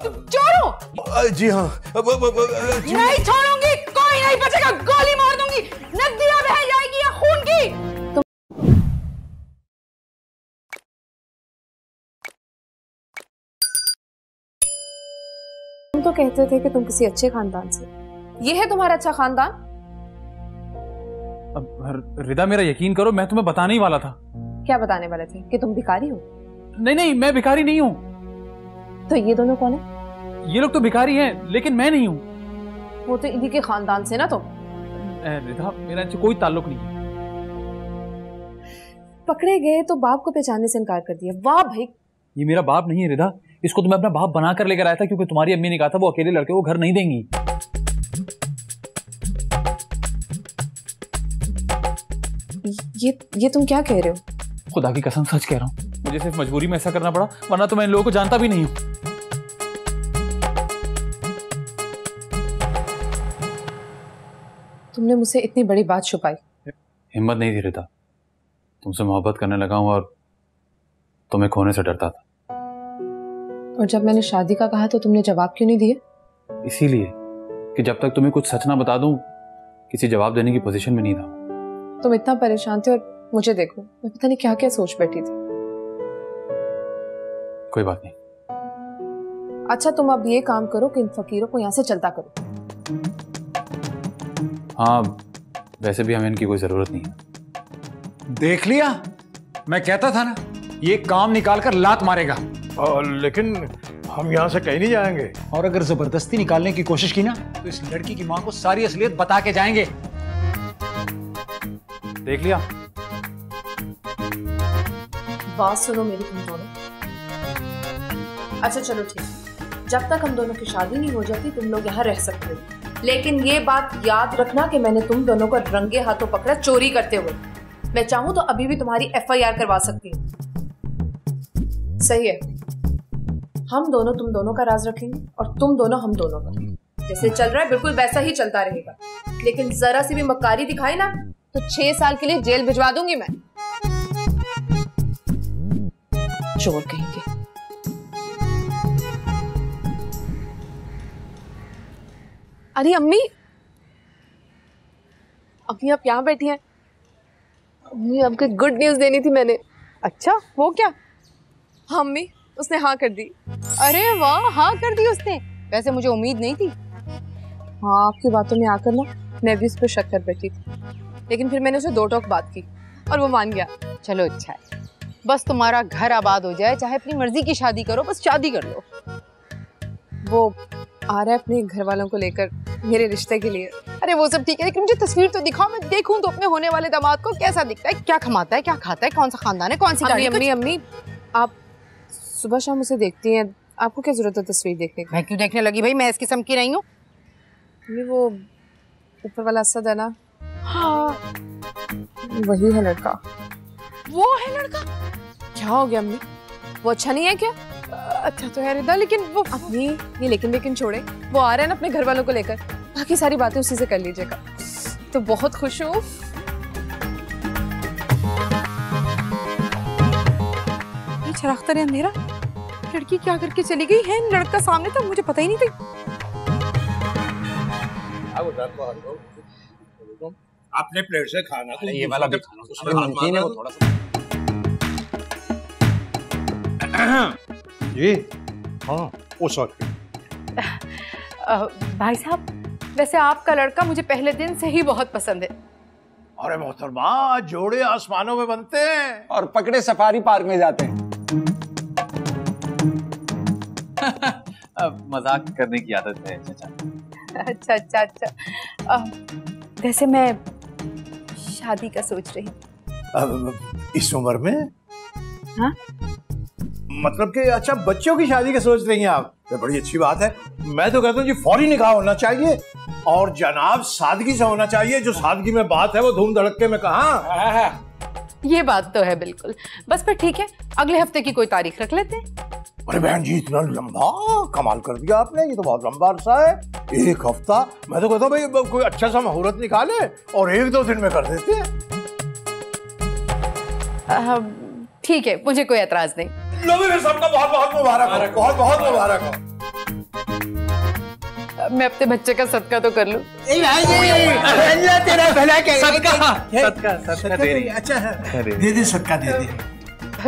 चोर हो? जी हाँ। नहीं छोड़ूंगी, कोई नहीं बचेगा, गोली मार दूंगी, नदियां बह जाएगी या खून की। तुम तो कहते थे कि तुम किसी अच्छे खानदान से, ये है तुम्हारा अच्छा खानदान? अब रिदा मेरा यकीन करो, मैं तुम्हें बताने ही वाला था। क्या बताने वाले थे? कि तुम भिखारी हो? नहीं, मैं भिखारी नहीं हूँ। तो ये दोनों कौन है? ये लोग तो भिखारी हैं, लेकिन मैं नहीं हूँ। वो तो इन्हीं के खानदान से ना। तो रिदा मेरा इनसे कोई ताल्लुक नहीं है। पकड़े गए तो बाप को पहचानने से इनकार कर दिया। वाह भाई। ये मेरा बाप नहीं है रिदा, इसको तो मैं अपना बाप बनाकर लेकर आया था, क्योंकि तुम्हारी अम्मी ने कहा था वो अकेले लड़के को घर नहीं देंगी। ये तुम क्या कह रहे हो? खुदा की कसम सच कह रहा हूँ, मुझे सिर्फ मजबूरी में ऐसा करना पड़ा, वरना तो मैं इन लोगों को जानता भी नहीं हूँ। तुमने मुझसे इतनी बड़ी बात छुपाई। हिम्मत नहीं थी रिदा, तुमसे मोहब्बत करने लगा हूं और तुम्हें खोने से डरता था। और जब मैंने शादी का कहा तो तुमने जवाब क्यों नहीं दिए? इसीलिए कि जब तक तुम्हें कुछ सच ना बता दूं, किसी जवाब देने की पोजीशन में नहीं था। तुम इतना परेशान थे और मुझे देखो, मैं पता नहीं क्या क्या सोच बैठी थी। कोई बात नहीं। अच्छा तुम अब ये काम करो कि इन फकीरों को यहाँ से चलता करो। हाँ, वैसे भी हमें इनकी कोई जरूरत नहीं है। देख लिया, मैं कहता था ना, ये काम निकाल कर लात मारेगा। लेकिन हम यहाँ से कहीं नहीं जाएंगे। और अगर जबरदस्ती निकालने की कोशिश की ना, तो इस लड़की की मां को सारी असलियत बता के जाएंगे। देख लिया। बात सुनो मेरी तुम दोनों। अच्छा चलो ठीक, जब तक हम दोनों की शादी नहीं हो जाती तुम लोग यहाँ रह सकते हो, लेकिन ये बात याद रखना कि मैंने तुम दोनों को रंगे हाथों पकड़ा चोरी करते हुए। मैं चाहूं तो अभी भी तुम्हारी FIR करवा सकती हूँ। सही है, हम दोनों तुम दोनों का राज रखेंगे और तुम दोनों हम दोनों का। जैसे चल रहा है बिल्कुल वैसा ही चलता रहेगा, लेकिन जरा सी भी मक्कारी दिखाई ना तो 6 साल के लिए जेल भिजवा दूंगी मैं। चोर कहेंगे। अरे अम्मी, अभी आप यहाँ बैठी हैं? अम्मी आपको गुड न्यूज देनी थी मैंने। अच्छा वो क्या? हाँ अम्मी, उसने हाँ कर दी। अरे वाह, हाँ कर दी उसने। वैसे मुझे उम्मीद नहीं थी। हाँ आपकी बातों में आकर ना मैं भी उस पर शक कर बैठी थी, लेकिन फिर मैंने उसे 2 टोक बात की और वो मान गया। चलो अच्छा है, बस तुम्हारा घर आबाद हो जाए, चाहे अपनी मर्जी की शादी करो, बस शादी कर लो। वो आ रहा है अपने घर वालों को लेकर मेरे रिश्ते के लिए। अरे वो सब ठीक है, लेकिन मुझे तस्वीर तो दिखाओ, मैं देखूं तो अपने होने वाले दामाद को कैसा दिखता है, क्या कमाता है, क्या खाता है, कौन सा खानदान है, कौन सी गाड़ी। अम्मी आप सुबह शाम उसे देखती हैं, आपको क्या जरूरत है तस्वीर देखने की? मैं क्यों देखने लगी भाई, मैं इस किस्म की नहीं हूँ। वो ऊपर वाला असद है ना? हाँ वही है लड़का। वो है लड़का? क्या हो गया अम्मी, वो अच्छा नहीं है क्या? अच्छा तो है रिदा, लेकिन वो अपनी ये लेकिन छोड़े, वो आ रहा है ना अपने घर वालों को लेकर, बाकी सारी बातें उसी से कर लीजिएगा। तो बहुत खुश हूँ। ये चराख्तर अंधेरा, लड़की क्या करके चली गई है? लड़का सामने था, मुझे पता ही नहीं था। अपने प्लेट से खाना, ये वाला भी खाना, उसमें नमकीन है वो थोड़ा सा। जी हाँ, ओ सॉरी। भाई साहब, वैसे आपका लड़का मुझे पहले दिन से ही बहुत पसंद है। अरे मोहतरमा, जोड़े आसमानों में बनते हैं और पकड़े सफारी पार्क में जाते हैं। मजाक करने की आदत है चाचा। अच्छा। वैसे मैं शादी का सोच रही हूँ। इस उम्र में? हाँ? मतलब कि अच्छा बच्चों की शादी का सोच रही हैं आप? तो बड़ी अच्छी बात है। मैं तो कहता हूँ जी फौरी निकाह होना चाहिए और जनाब सादगी से होना चाहिए। जो सादगी में बात है वो धूम धड़के में कहाँ। ये बात तो है बिल्कुल। बस फिर ठीक है, अगले हफ्ते की कोई तारीख रख लेते हैं। अरे बहन जी, इतना लंबा कमाल कर दिया आपने, ये तो बहुत लंबा अरसा है। 1 हफ्ता? मैं तो कहता हूँ भाई कोई अच्छा सा मुहूर्त निकाले और 1-2 दिन में कर देते हैं। ठीक है, मुझे कोई एतराज नहीं। सबका बहुत बहुत मुबारक हो, बहुत बहुत मुबारक हो। मैं अपने बच्चे का सदका तो कर लूं। अल्लाह तेरा भला करे। सदका दे रही है। अच्छा है, दे दे सदका दे दे।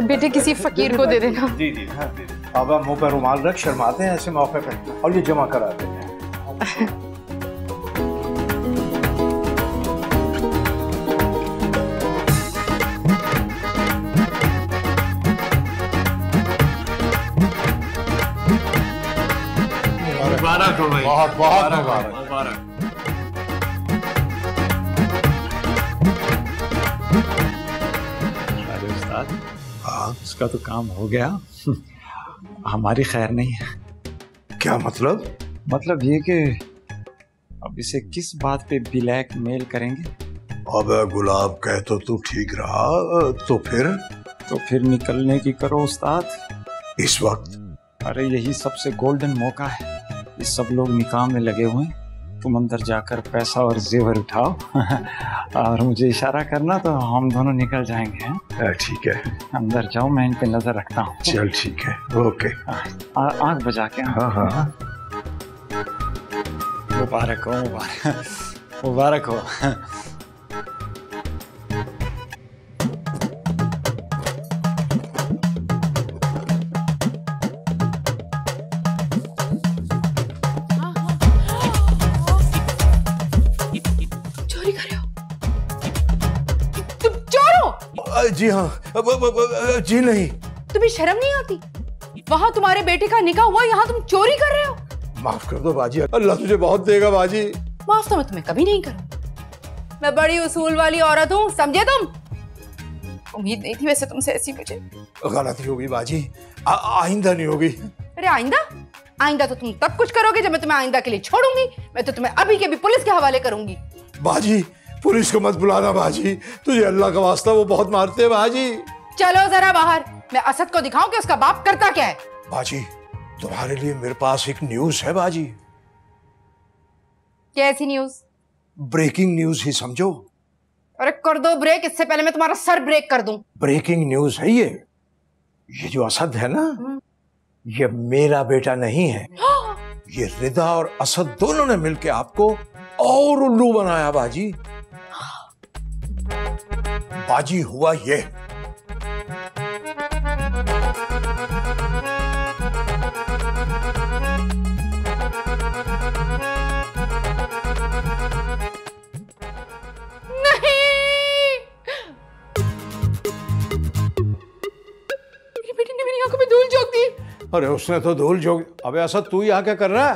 बेटे किसी फकीर को दे देना। जी जी हाँ, अब आप मुंह पर रुमाल रख, शर्माते हैं ऐसे मौके पे, और ये जमा करा देते हैं। मुबारक हो भाई। बहुत बहुत मुबारक। अरे उस्ताद, उसका तो काम हो गया। हमारी खैर नहीं है। क्या मतलब? मतलब ये कि अब इसे किस बात पे ब्लैक मेल करेंगे? अबे गुलाब, कह तो तू ठीक रहा, तो फिर निकलने की करो उस्ताद। इस वक्त? अरे यही सबसे गोल्डन मौका है। ये सब लोग निकाह में लगे हुए हैं, तुम अंदर जाकर पैसा और जेवर उठाओ और मुझे इशारा करना तो हम दोनों निकल जाएंगे। हैं? ठीक है, अंदर जाओ, मैं इन पे नजर रखता हूँ। चल ठीक है, ओके। आँख बजा के। हाँ हाँ। मुबारक हो, मुबारक हो। जी हाँ, जी नहीं। तुम्हें शर्म नहीं आती? वहाँ तुम्हारे बेटे का निकाह हुआ, यहाँ तुम चोरी कर रहे हो। माफ कर दो बाजी, अल्लाह तुझे बहुत देगा बाजी। माफ तो मैं तुम्हें कभी नहीं करूँ। मैं बड़ी उसूल वाली औरत हूँ, समझे तुम? उम्मीद नहीं थी वैसे तुमसे ऐसी मुझे। गलती होगी बाजी, आइंदा नहीं होगी। अरे आइंदा? आइंदा तो तुम तब कुछ करोगे जब मैं तुम्हें आइंदा के लिए छोड़ूंगी। मैं तो तुम्हें अभी के अभी पुलिस के हवाले करूंगी। बाजी, पुलिस को मत बुलाना बाजी, तुझे अल्लाह का वास्ता, वो बहुत मारते हैं बाजी। चलो जरा बाहर, मैं असद को दिखाऊं कि उसका बाप करता क्या है। बाजी, तुम्हारे लिए मेरे पास एक न्यूज है बाजी। कैसी न्यूज? ब्रेकिंग न्यूज ही समझो। अरे कर दो ब्रेक, इससे पहले मैं तुम्हारा सर ब्रेक कर दूं। ब्रेकिंग न्यूज है ये जो असद है ना, ये मेरा बेटा नहीं है। ये रिदा और असद दोनों ने मिलकर आपको और उल्लू बनाया बाजी। बाजी हुआ ये, अरे उसने तो धूल झोंक। अबे असद, तू यहाँ क्या कर रहा है?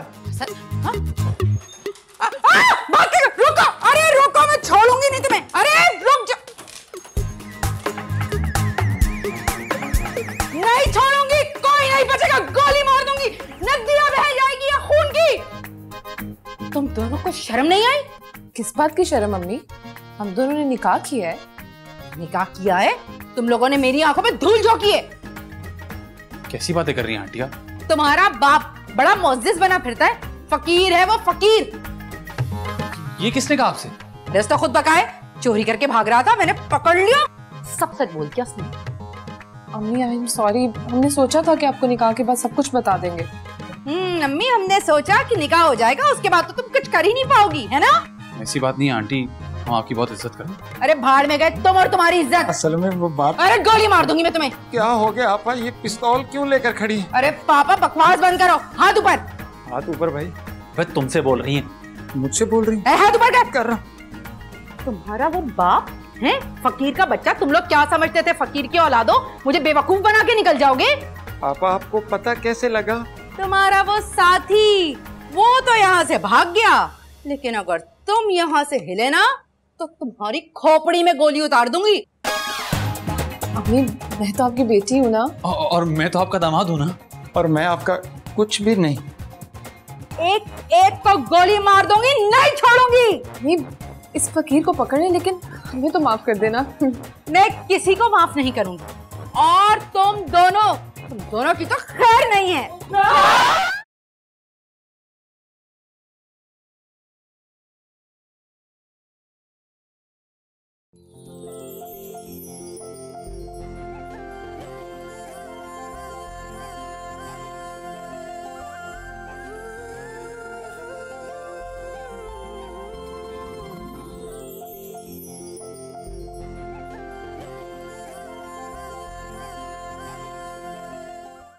हाँ? रुको, अरे रुको, मैं छोड़ूंगी नहीं तुम्हें। अरे रुक जा, नहीं छोड़ूंगी, कोई नहीं बचेगा, गोली मार दूंगी, नदियां बह जाएगी या खून की। तुम दोनों को शर्म नहीं आई? किस बात की शर्म अम्मी? हम दोनों ने निकाह किया है। निकाह किया है? तुम लोगों ने मेरी आंखों में धूल झोंकी है। कैसी बातें कर रही हैं आंटिया? तुम्हारा बाप बड़ा मुअज्जिज बना फिरता है, फकीर है वो, फकीर। ये किसने कहा आपसे? दस तो खुद बकाए, चोरी करके भाग रहा था, मैंने पकड़ लिया। सब सच बोल दिया उसने। अम्मी आई एम सॉरी, हमने सोचा था कि आपको निकाह के बाद सब कुछ बता देंगे। अम्मी, हमने सोचा कि निकाह हो जाएगा, उसके बाद तो तुम कुछ कर ही नहीं पाओगी, है ना? ऐसी बात नहीं है आंटी, हम आपकी बहुत इज्जत करते हैं। अरे भाड़ में गए तुम और तुम्हारी इज्जत। असल में वो बात। अरे गोली मार दूंगी मैं तुम्हें। क्या हो गया आपा, ये पिस्तौल क्यों लेकर खड़ी? अरे पापा, बकवास बंद करो, हाथ ऊपर। हाथ ऊपर भाई? भाई तुमसे बोल रही हैं। मुझसे बोल रही? हाथ ऊपर कर रहा। तुम्हारा वो बाप है, फकीर का बच्चा। तुम लोग क्या समझते थे फकीर की औलादो, मुझे बेवकूफ बना के निकल जाओगे? पापा, आपको पता कैसे लगा? तुम्हारा वो साथी, वो तो यहाँ से भाग गया, लेकिन अगर तुम यहाँ से हिले ना तो तुम्हारी खोपड़ी में गोली उतार दूंगी। अम्मी, मैं तो आपकी बेटी हूँ ना। और मैं तो आपका दामाद हूँ ना। और मैं आपका कुछ भी नहीं। एक एक को गोली मार दूंगी, नहीं छोड़ूंगी। अम्मी, इस फकीर को पकड़ने, लेकिन हमें तो माफ कर देना। मैं किसी को माफ नहीं करूंगी, और तुम दोनों की तो खैर नहीं है।